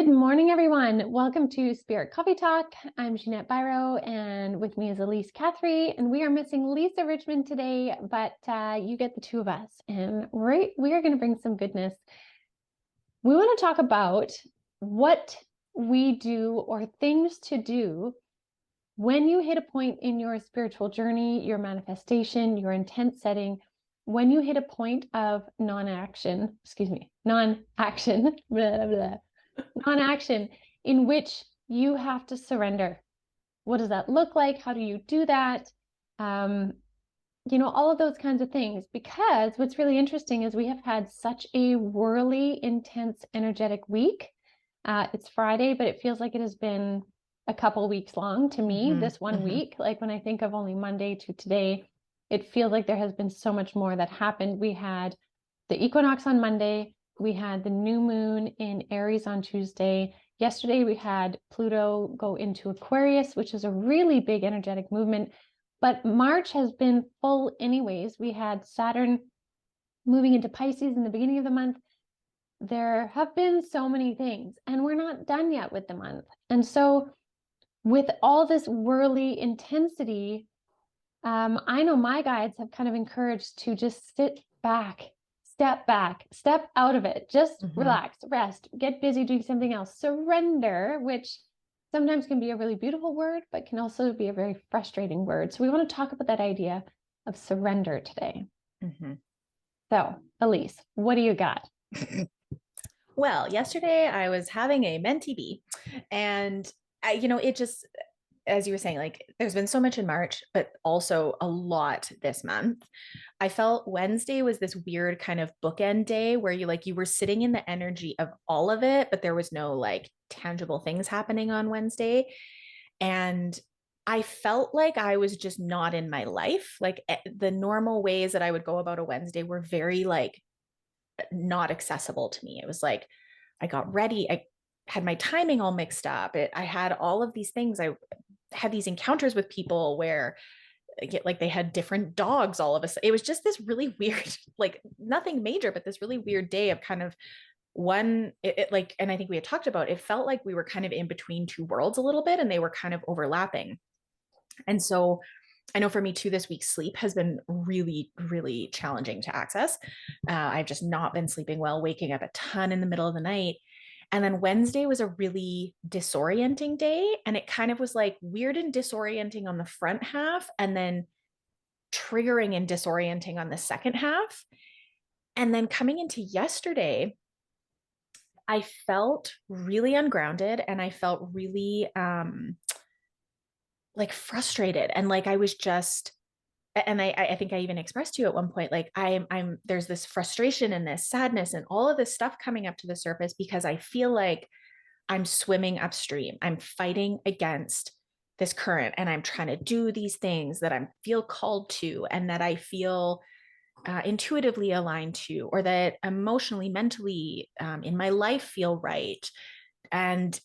Good morning, everyone. Welcome to Spirit Coffee Talk. I'm Ginette Byro, and with me is Elyse Catherine, and we are missing Lisa Richmond today, but you get the two of us, and we are going to bring some goodness. We want to talk about what we do or things to do when you hit a point in your spiritual journey, your manifestation, your intent setting, when you hit a point of non-action, blah, blah, non-action in which you have to surrender. What does that look like? How do you do that? All of those kinds of things. Because what's really interesting is we have had such a whirly, intense, energetic week. It's Friday, but it feels like it has been a couple weeks long to me, this one week. Like when I think of only Monday to today, it feels like there has been so much more that happened. We had the equinox on Monday. We had the new moon in Aries on Tuesday. Yesterday, we had Pluto go into Aquarius, which is a really big energetic movement. But March has been full anyways. We had Saturn moving into Pisces in the beginning of the month. There have been so many things, and we're not done yet with the month. And so with all this whirly intensity, I know my guides have kind of encouraged to just sit back, step out of it, just relax, rest, get busy doing something else, surrender, which sometimes can be a really beautiful word, but can also be a very frustrating word. So we want to talk about that idea of surrender today. So, Elyse, what do you got? Well, yesterday I was having a mentee bee, and it just, as you were saying, like there's been so much in March, but also a lot this month. I felt Wednesday was this weird kind of bookend day where you were sitting in the energy of all of it, but there was no like tangible things happening on Wednesday. And I felt like I was just not in my life. Like the normal ways that I would go about a Wednesday were very like not accessible to me. It was like I got ready, I had my timing all mixed up. I had all of these things. I had these encounters with people where like they had different dogs all of a sudden. It was just this really weird, like nothing major, but this really weird day of kind of and I think we had talked about, it felt like we were kind of in between two worlds a little bit, and they were kind of overlapping. And so I know for me too, this week's sleep has been really, really challenging to access. I've just not been sleeping well, waking up a ton in the middle of the night. And then Wednesday was a really disorienting day. And it kind of was like weird and disorienting on the front half, and then triggering and disorienting on the second half. And then coming into yesterday, I felt really ungrounded, and I felt really like frustrated, and like I was just, and I think I even expressed to you at one point, like I'm there's this frustration and this sadness and all of this stuff coming up to the surface because I feel like I'm swimming upstream. I'm fighting against this current, and I'm trying to do these things that I feel called to, and that I feel intuitively aligned to, or that emotionally, mentally, in my life feel right. And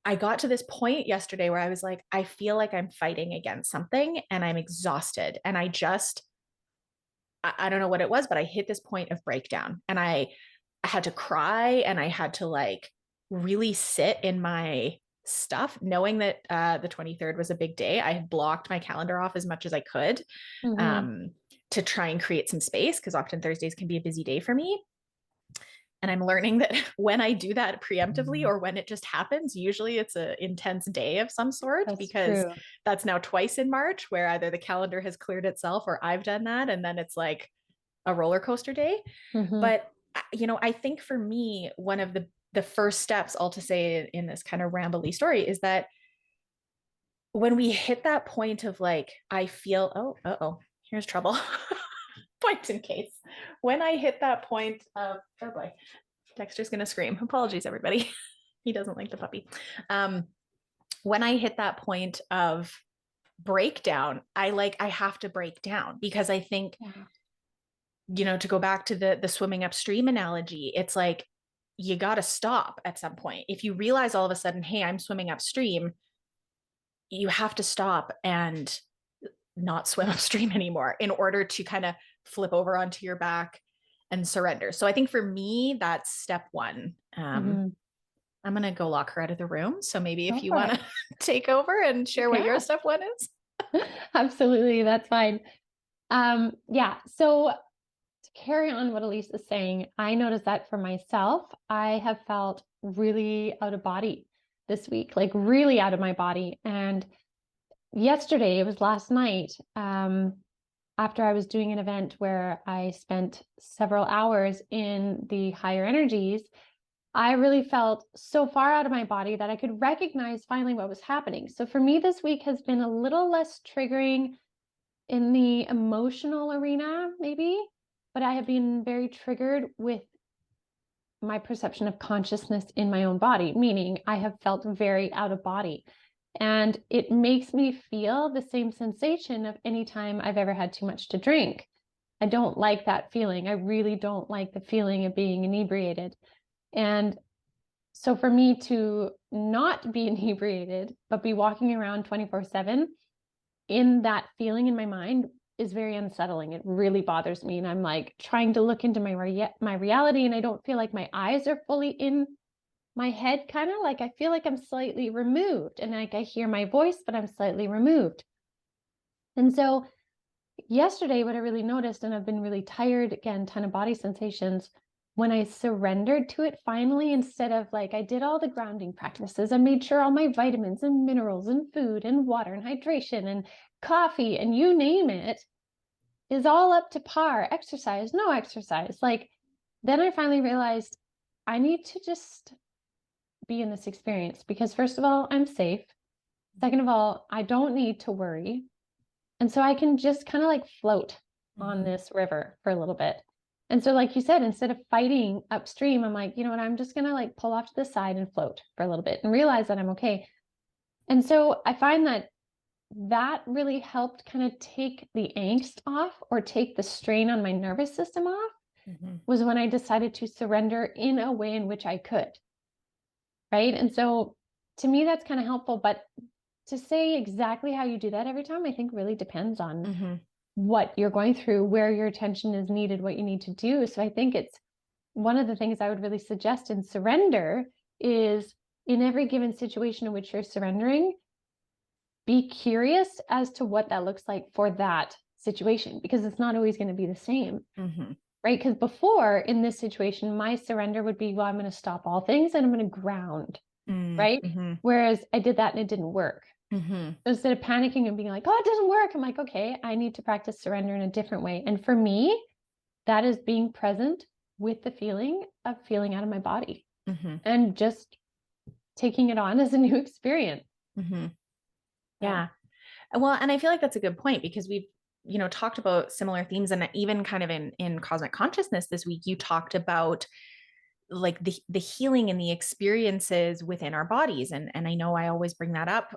I got to this point yesterday where I was like, I feel like I'm fighting against something, and I'm exhausted. And I don't know what it was, but I hit this point of breakdown, and I had to cry, and I had to like really sit in my stuff, knowing that the 23rd was a big day. I had blocked my calendar off as much as I could to try and create some space, because often Thursdays can be a busy day for me. And I'm learning that when I do that preemptively, or when it just happens, usually it's an intense day of some sort. That's because true. That's now twice in March where either the calendar has cleared itself or I've done that. And then it's like a roller coaster day. But, I think for me, one of the first steps, all to say in this kind of rambly story, is that when we hit that point of like, I feel, here's trouble. Point in case. When I hit that point of, oh boy, Dexter's gonna scream. Apologies, everybody. He doesn't like the puppy. When I hit that point of breakdown, I have to break down, because I think, to go back to the swimming upstream analogy, it's like you got to stop at some point. If you realize all of a sudden, hey, I'm swimming upstream, you have to stop and not swim upstream anymore in order to kind of flip over onto your back and surrender. So I think for me, that's step one. I'm going to go lock her out of the room. So maybe if Go you for want it. to take over and share what your Yeah, step one is. absolutely. That's fine. Yeah. So to carry on what Elyse is saying, I noticed that for myself, I have felt really out of body this week, like really out of my body. And yesterday, it was last night, after I was doing an event where I spent several hours in the higher energies, I really felt so far out of my body that I could recognize finally what was happening. So for me, this week has been a little less triggering in the emotional arena, maybe, but I have been very triggered with my perception of consciousness in my own body, meaning I have felt very out of body. And it makes me feel the same sensation of any time I've ever had too much to drink. I don't like that feeling. I really don't like the feeling of being inebriated. And so for me to not be inebriated, but be walking around 24/7 in that feeling in my mind is very unsettling. It really bothers me. And I'm like trying to look into my reality, and I don't feel like my eyes are fully in my head, kind of like I feel like I'm slightly removed, and like I hear my voice, but I'm slightly removed. And so yesterday, what I really noticed, and I've been really tired, again, ton of body sensations, when I surrendered to it finally, instead of like I did all the grounding practices, I made sure all my vitamins and minerals and food and water and hydration and coffee and you name it is all up to par. Exercise, no exercise. Like, then I finally realized I need to just be in this experience because, first of all, I'm safe. Second of all, I don't need to worry. And so I can just kind of like float on this river for a little bit. And so, like you said, instead of fighting upstream, I'm like, you know what, I'm just going to like pull off to the side and float for a little bit and realize that I'm okay. And so I find that that really helped kind of take the angst off or take the strain on my nervous system off, was when I decided to surrender in a way in which I could. Right. And so to me, that's kind of helpful. But to say exactly how you do that every time, I think really depends on what you're going through, where your attention is needed, what you need to do. So I think it's one of the things I would really suggest in surrender is in every given situation in which you're surrendering, be curious as to what that looks like for that situation, because it's not always going to be the same. Right? Because before in this situation, my surrender would be, well, I'm going to stop all things and I'm going to ground. Right? Whereas I did that and it didn't work. So instead of panicking and being like, oh, it doesn't work, I'm like, okay, I need to practice surrender in a different way. And for me, that is being present with the feeling of feeling out of my body and just taking it on as a new experience. Yeah. Well, and I feel like that's a good point because we've, talked about similar themes, and even kind of in cosmic consciousness this week, you talked about like the healing and the experiences within our bodies. And I know I always bring that up,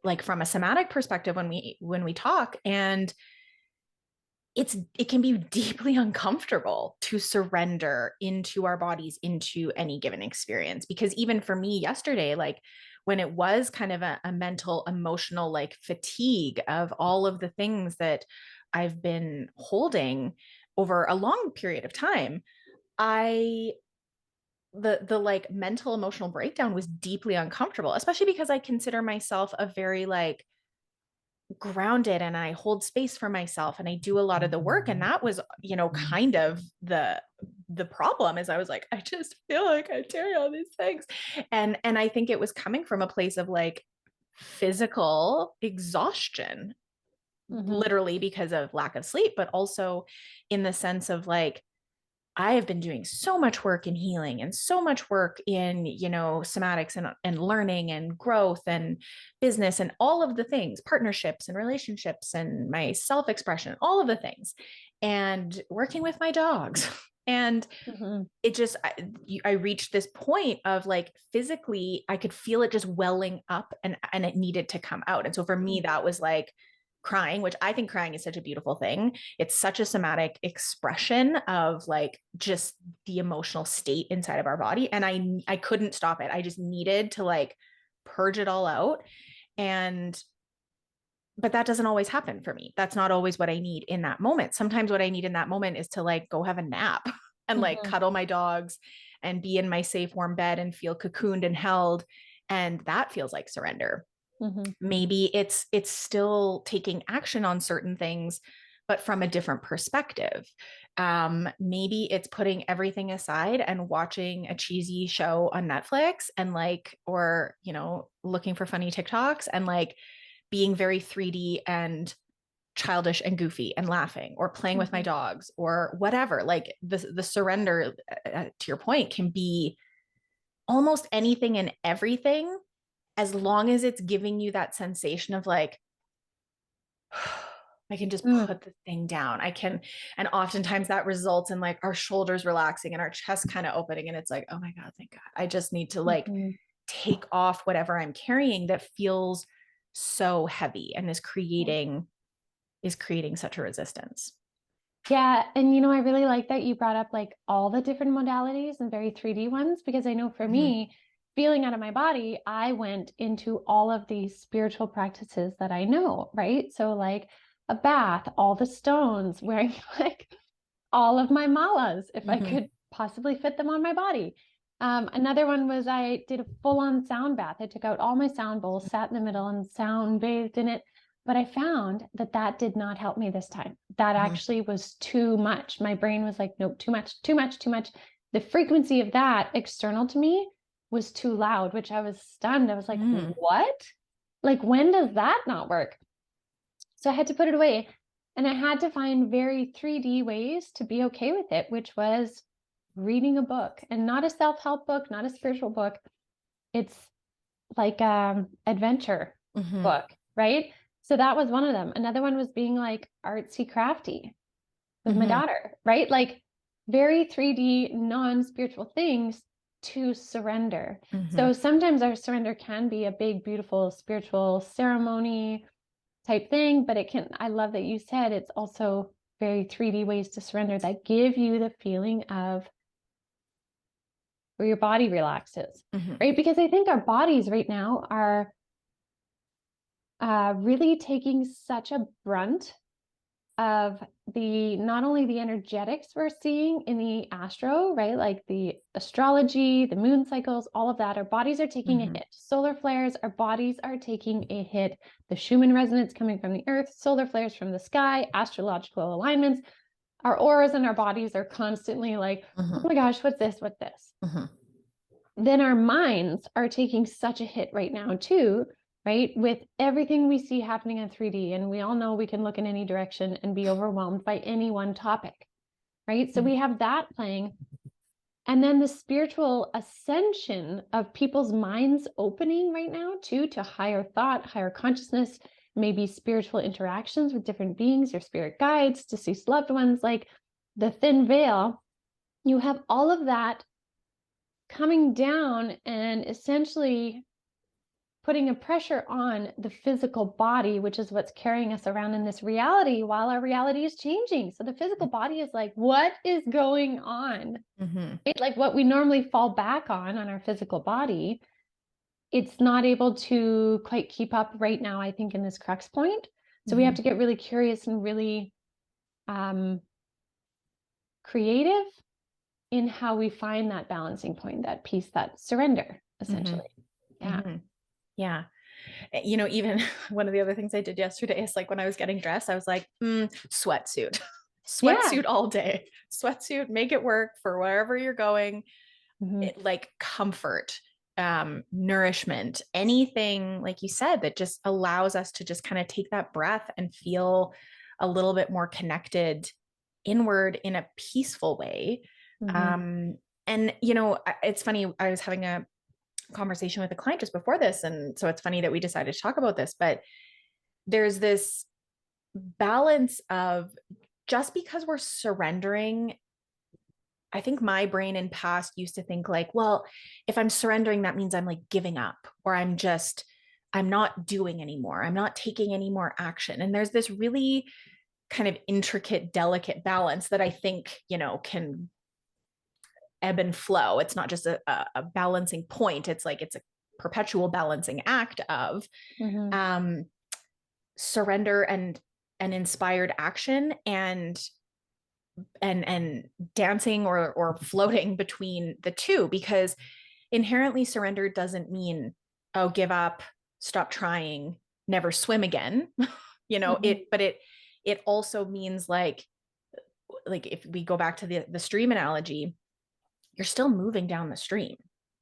like from a somatic perspective when we talk, and it can be deeply uncomfortable to surrender into our bodies into any given experience, because even for me yesterday, like when it was kind of a mental emotional like fatigue of all of the things that I've been holding over a long period of time, I the like mental emotional breakdown was deeply uncomfortable, especially because I consider myself a very like grounded, and I hold space for myself and I do a lot of the work. And that was, kind of the problem is I was like, I just feel like I carry all these things. And I think it was coming from a place of like physical exhaustion, literally because of lack of sleep, but also in the sense of like I have been doing so much work in healing and so much work in, somatics and learning and growth and business and all of the things, partnerships and relationships and my self-expression, all of the things, and working with my dogs. And it just, I reached this point of like physically, I could feel it just welling up, and it needed to come out. And so for me, that was like crying, which I think crying is such a beautiful thing. It's such a somatic expression of like just the emotional state inside of our body. And I couldn't stop it. I just needed to like purge it all out. But that doesn't always happen for me. That's not always what I need in that moment. Sometimes what I need in that moment is to like go have a nap and like cuddle my dogs and be in my safe, warm bed and feel cocooned and held. And that feels like surrender. Maybe it's still taking action on certain things, but from a different perspective. Maybe it's putting everything aside and watching a cheesy show on Netflix and like, or, you know, looking for funny TikToks and like being very 3D and childish and goofy and laughing, or playing with my dogs or whatever. Like the surrender, to your point, can be almost anything and everything, as long as it's giving you that sensation of like, I can just put the thing down. I can, and oftentimes that results in like our shoulders relaxing and our chest kind of opening. And it's like, oh my God, thank God. I just need to like take off whatever I'm carrying that feels so heavy and is creating such a resistance. Yeah. And, you know, I really like that you brought up like all the different modalities and very 3D ones, because I know for me, feeling out of my body, I went into all of these spiritual practices that I know, right? So like a bath, all the stones, wearing like all of my malas, if I could possibly fit them on my body. Another one was I did a full-on sound bath. I took out all my sound bowls, sat in the middle and sound bathed in it. But I found that that did not help me this time. That actually was too much. My brain was like, nope, too much, too much, too much. The frequency of that external to me was too loud, which I was stunned. I was like, what? Like, when does that not work? So I had to put it away. And I had to find very 3D ways to be okay with it, which was reading a book, and not a self-help book, not a spiritual book. It's like adventure book, right? So that was one of them. Another one was being like artsy crafty with my daughter, right? Like very 3D, non-spiritual things to surrender. So sometimes our surrender can be a big, beautiful spiritual ceremony type thing, but it can, I love that you said it's also very 3D ways to surrender that give you the feeling of where your body relaxes, right? Because I think our bodies right now are really taking such a brunt of the, not only the energetics we're seeing in the astro, right? Like the astrology, the moon cycles, all of that, our bodies are taking a hit. Solar flares, our bodies are taking a hit. The Schumann resonance coming from the earth, solar flares from the sky, astrological alignments, our auras and our bodies are constantly like, oh my gosh, what's this? What's this? Then our minds are taking such a hit right now too, right? With everything we see happening in 3D. And we all know we can look in any direction and be overwhelmed by any one topic, right? So we have that playing. And then the spiritual ascension of people's minds opening right now too, to higher thought, higher consciousness, maybe spiritual interactions with different beings, your spirit guides, deceased loved ones, like the thin veil. You have all of that coming down and essentially putting a pressure on the physical body, which is what's carrying us around in this reality while our reality is changing. So the physical body is like, what is going on? Right? Like what we normally fall back on our physical body, it's not able to quite keep up right now, I think, in this crux point. So we have to get really curious and really creative in how we find that balancing point, that peace, that surrender, essentially. Yeah. You know, even one of the other things I did yesterday is like when I was getting dressed, I was like, sweatsuit, sweatsuit all day, sweatsuit, make it work for wherever you're going. Like comfort, nourishment, anything, like you said, that just allows us to just kind of take that breath and feel a little bit more connected inward in a peaceful way. And, you know, it's funny, I was having a conversation with a client just before this. And so it's funny that we decided to talk about this, but there's this balance of just because we're surrendering. I think my brain in past used to think like, well, if I'm surrendering, that means I'm like giving up, or I'm not doing anymore. I'm not taking any more action. And there's this really kind of intricate, delicate balance that I think, you know, can ebb and flow. It's not just a balancing point. It's like, it's a perpetual balancing act of surrender and inspired action, and and dancing or floating between the two, because inherently surrender doesn't mean, oh, give up, stop trying, never swim again. It also means like if we go back to the stream analogy, you're still moving down the stream.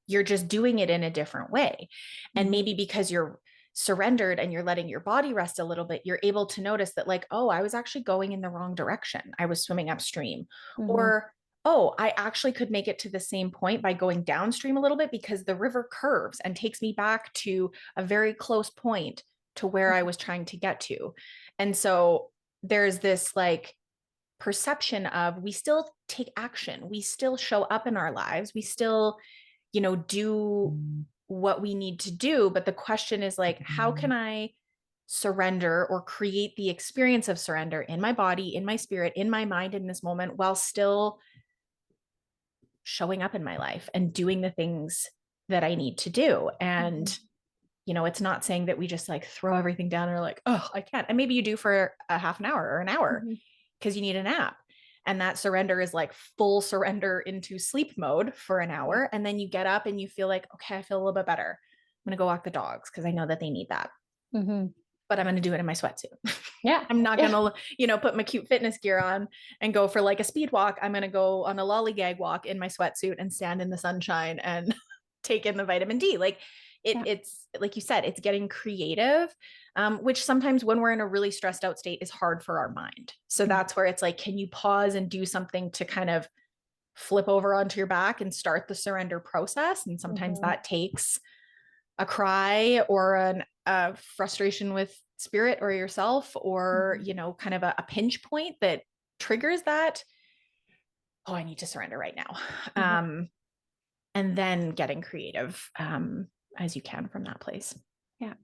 You're just doing it in a different way. And maybe because you're surrendered and you're letting your body rest a little bit, you're able to notice that, like, oh, I was actually going in the wrong direction. I was swimming upstream. Or, oh, I actually could make it to the same point by going downstream a little bit, because the river curves and takes me back to a very close point to where I was trying to get to. And so there's this like perception of, we still take action, we still show up in our lives, we still, do what we need to do. But the question is like, how can I surrender or create the experience of surrender in my body, in my spirit, in my mind in this moment, while still showing up in my life and doing the things that I need to do? And it's not saying that we just like throw everything down and are like, oh, I can't. And maybe you do for a half an hour or an hour because you need a nap. And that surrender is like full surrender into sleep mode for an hour. And then you get up and you feel like, okay, I feel a little bit better. I'm going to go walk the dogs because I know that they need that. But I'm going to do it in my sweatsuit. Yeah. I'm not going to, put my cute fitness gear on and go for like a speed walk. I'm going to go on a lollygag walk in my sweatsuit and stand in the sunshine and take in the vitamin D. Like it's like you said, it's getting creative, which sometimes when we're in a really stressed out state is hard for our mind. So that's where it's like, can you pause and do something to kind of flip over onto your back and start the surrender process? And sometimes that takes a cry or a frustration with spirit or yourself, or, kind of a pinch point that triggers that. Oh, I need to surrender right now. And then getting creative, as you can from that place. Yeah.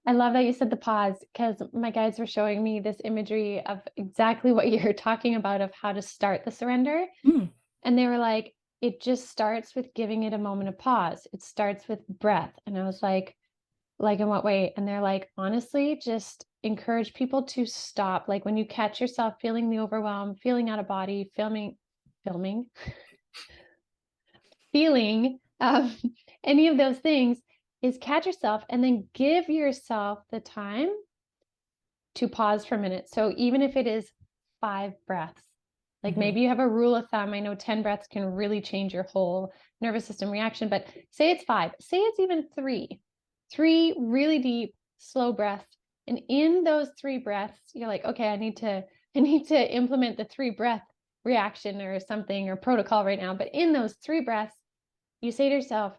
I love that you said the pause, because my guides were showing me this imagery of exactly what you're talking about, of how to start the surrender. And they were like, it just starts with giving it a moment of pause. It starts with breath. And I was like in what way? And they're like, honestly, just encourage people to stop. Like when you catch yourself feeling the overwhelm, feeling out of body, feeling any of those things, is catch yourself and then give yourself the time to pause for a minute. So even if it is 5 breaths, like maybe you have a rule of thumb. I know 10 breaths can really change your whole nervous system reaction, but say it's 5, say it's even 3 really deep, slow breaths. And in those 3 breaths, you're like, okay, I need to implement the 3 breath reaction or something or protocol right now. But in those 3 breaths, you say to yourself,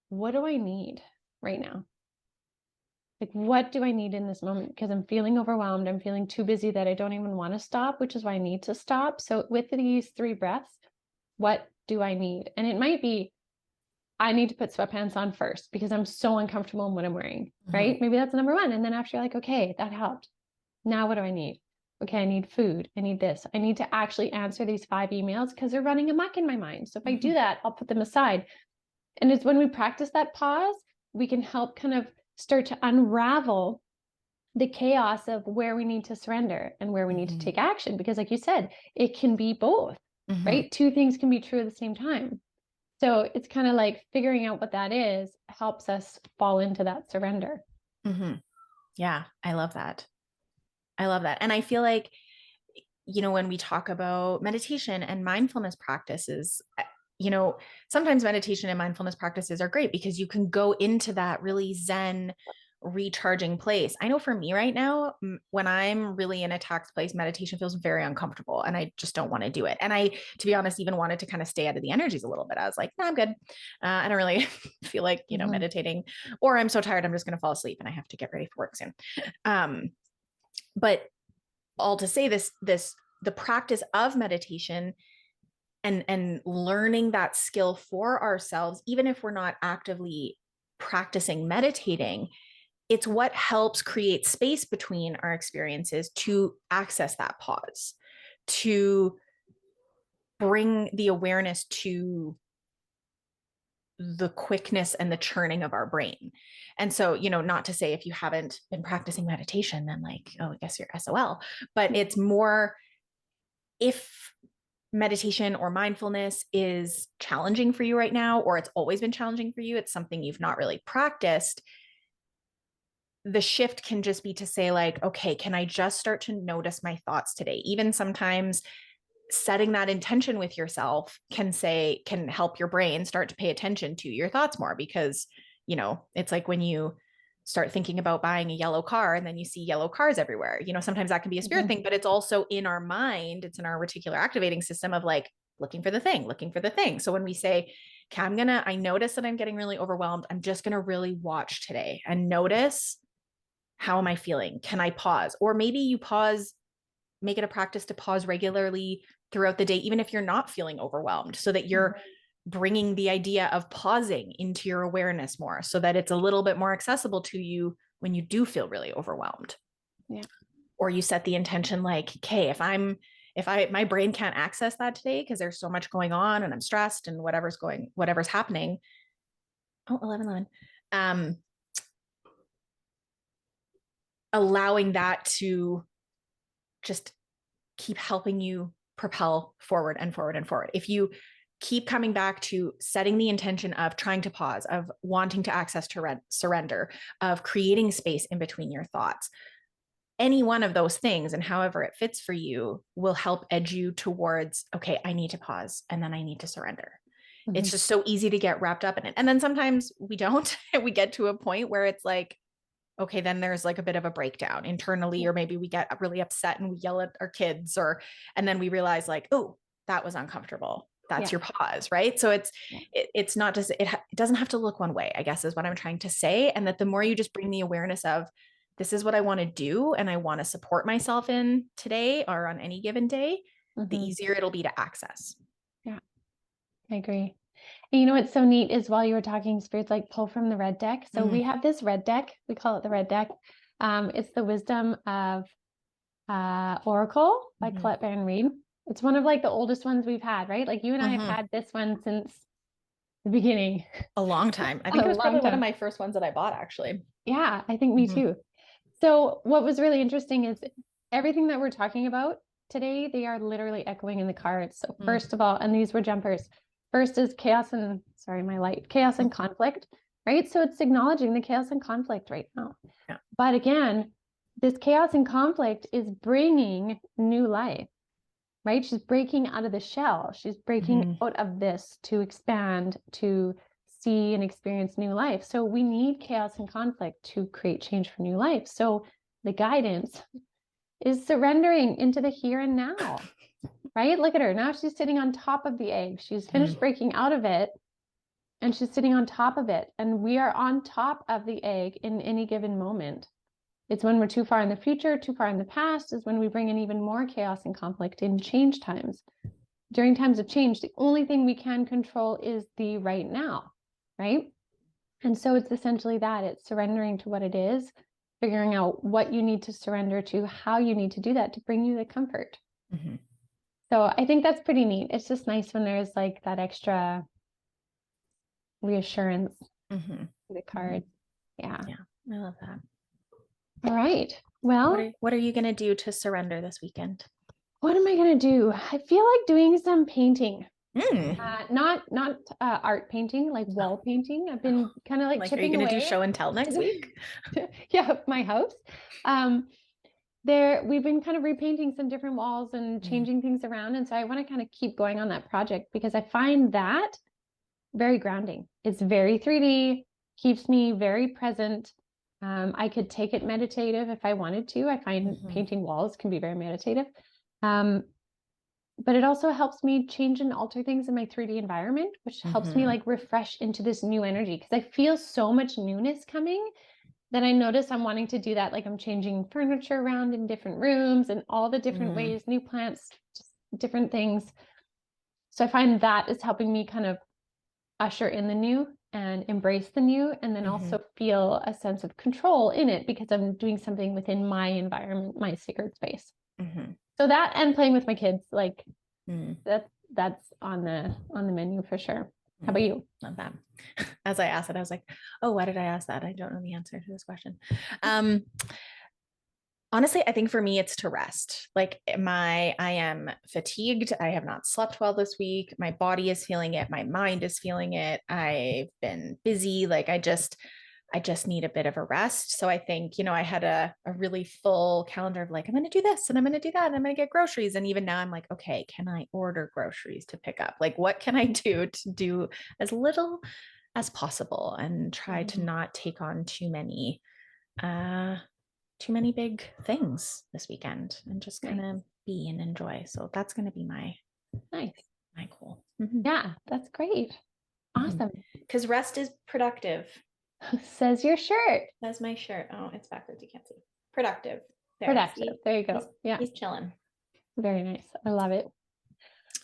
what do I need right now? Like, what do I need in this moment? Because I'm feeling overwhelmed. I'm feeling too busy that I don't even want to stop, which is why I need to stop. So with these 3 breaths, what do I need? And it might be, I need to put sweatpants on first because I'm so uncomfortable in what I'm wearing, right? Maybe that's number 1. And then after you're like, okay, that helped. Now what do I need? Okay, I need food. I need this. I need to actually answer these 5 emails because they're running amok in my mind. So if I do that, I'll put them aside. And it's when we practice that pause, we can help kind of start to unravel the chaos of where we need to surrender and where we need to take action. Because like you said, it can be both, right? 2 things can be true at the same time. So it's kind of like figuring out what that is helps us fall into that surrender. Yeah, I love that. And I feel like, when we talk about meditation and mindfulness practices, sometimes meditation and mindfulness practices are great because you can go into that really Zen, recharging place. I know for me right now, when I'm really in a taxed place, meditation feels very uncomfortable and I just don't want to do it. And I, to be honest, even wanted to kind of stay out of the energies a little bit. I was like, no, I'm good. I don't really feel like, meditating, or I'm so tired, I'm just going to fall asleep and I have to get ready for work soon. But all to say the practice of meditation and learning that skill for ourselves, even if we're not actively practicing meditating, it's what helps create space between our experiences to access that pause, to bring the awareness to the quickness and the churning of our brain. And so, not to say if you haven't been practicing meditation, then like, oh, I guess you're SOL, but it's more, if meditation or mindfulness is challenging for you right now, or it's always been challenging for you, it's something you've not really practiced, the shift can just be to say like, okay, can I just start to notice my thoughts today? Even sometimes setting that intention with yourself can help your brain start to pay attention to your thoughts more, because, you know, it's like when you start thinking about buying a yellow car and then you see yellow cars everywhere, you know, sometimes that can be a spirit thing, but it's also in our mind, it's in our reticular activating system of like looking for the thing, looking for the thing. So when we say, okay, I notice that I'm getting really overwhelmed, I'm just going to really watch today and notice, how am I feeling? Can I pause? Or maybe you pause, make it a practice to pause regularly throughout the day, even if you're not feeling overwhelmed, so that you're bringing the idea of pausing into your awareness more, so that it's a little bit more accessible to you when you do feel really overwhelmed. Yeah. Or you set the intention like, okay, if my brain can't access that today because there's so much going on and I'm stressed and whatever's happening. Oh, 11. Allowing that to just keep helping you propel forward and forward and forward. If you keep coming back to setting the intention of trying to pause, of wanting to access to surrender, of creating space in between your thoughts, any one of those things, and however it fits for you, will help edge you towards, okay, I need to pause and then I need to surrender. It's just so easy to get wrapped up in it. And then sometimes we don't, we get to a point where it's like, okay, then there's like a bit of a breakdown internally, or maybe we get really upset and we yell at our kids, and then we realize like, oh, that was uncomfortable. That's your pause, right? So it's not just, it doesn't have to look one way, I guess is what I'm trying to say. And that the more you just bring the awareness of, this is what I want to do and I want to support myself in today or on any given day, the easier it'll be to access. Yeah, I agree. And you know what's so neat is, while you were talking, spirits like pull from the red deck. So we have this red deck, we call it the red deck. It's the Wisdom of Oracle by Colette Baron Reid. It's one of like the oldest ones we've had, right? Like you and I have had this one since the beginning. A long time. I think it was probably one of my first ones that I bought, actually. Yeah, I think me too. So what was really interesting is everything that we're talking about today, they are literally echoing in the cards. So first of all, and these were jumpers. First is chaos and conflict, right? So it's acknowledging the chaos and conflict right now. Yeah. But again, this chaos and conflict is bringing new life, right? She's breaking out of the shell. She's breaking out of this to expand, to see and experience new life. So we need chaos and conflict to create change for new life. So the guidance is surrendering into the here and now, right? Look at her. Now she's sitting on top of the egg. She's finished breaking out of it and she's sitting on top of it. And we are on top of the egg in any given moment. It's when we're too far in the future, too far in the past, is when we bring in even more chaos and conflict in change times. During times of change, the only thing we can control is the right now, right? And so it's essentially that. It's surrendering to what it is, figuring out what you need to surrender to, how you need to do that to bring you the comfort. So I think that's pretty neat. It's just nice when there's like that extra reassurance in the cards. Yeah. I love that. All right. Well, what are you going to do to surrender this weekend? What am I going to do? I feel like doing some painting. Not art painting, like wall painting. I've been kind of like chipping away. Are you going to do show and tell next week? Yeah, my house. We've been kind of repainting some different walls and changing things around. And so I want to kind of keep going on that project because I find that very grounding. It's very 3D, keeps me very present. I could take it meditative if I wanted to. I find painting walls can be very meditative. But it also helps me change and alter things in my 3D environment, which helps me like refresh into this new energy, because I feel so much newness coming that I notice I'm wanting to do that. Like I'm changing furniture around in different rooms and all the different ways, new plants, just different things. So I find that is helping me kind of usher in the new and embrace the new, and then also feel a sense of control in it because I'm doing something within my environment, my sacred space. So that, and playing with my kids, like that's on the menu for sure. How about you? Love that. As I asked it, I was like, oh, why did I ask that? I don't know the answer to this question. Honestly, I think for me, it's to rest. Like I am fatigued. I have not slept well this week. My body is feeling it. My mind is feeling it. I've been busy. Like I just need a bit of a rest. So I think, I had a really full calendar of like, I'm going to do this and I'm going to do that. And I'm going to get groceries. And even now I'm like, okay, can I order groceries to pick up? Like, what can I do to do as little as possible and try to not take on uh, too many big things this weekend and just kind of be and enjoy. So that's going to be my Nice. my goal. Yeah, that's great. Awesome. Because rest is productive. Says your shirt. That's my shirt. Oh, it's backwards. You can't see. Productive. There. Productive. See? There you go. Yeah. He's chilling. Very nice. I love it.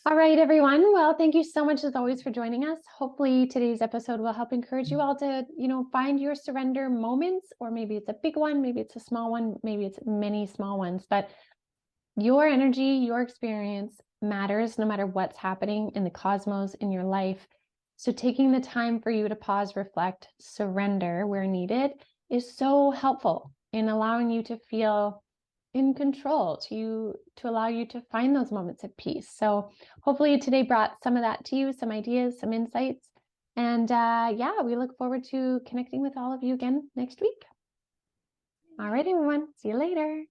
All right, everyone. Well, thank you so much as always for joining us. Hopefully today's episode will help encourage you all to, find your surrender moments, or maybe it's a big one, maybe it's a small one, maybe it's many small ones, but your energy, your experience matters no matter what's happening in the cosmos in your life. So taking the time for you to pause, reflect, surrender where needed is so helpful in allowing you to feel in control, to allow you to find those moments of peace. So hopefully today brought some of that to you, some ideas, some insights. And we look forward to connecting with all of you again next week. All right, everyone. See you later.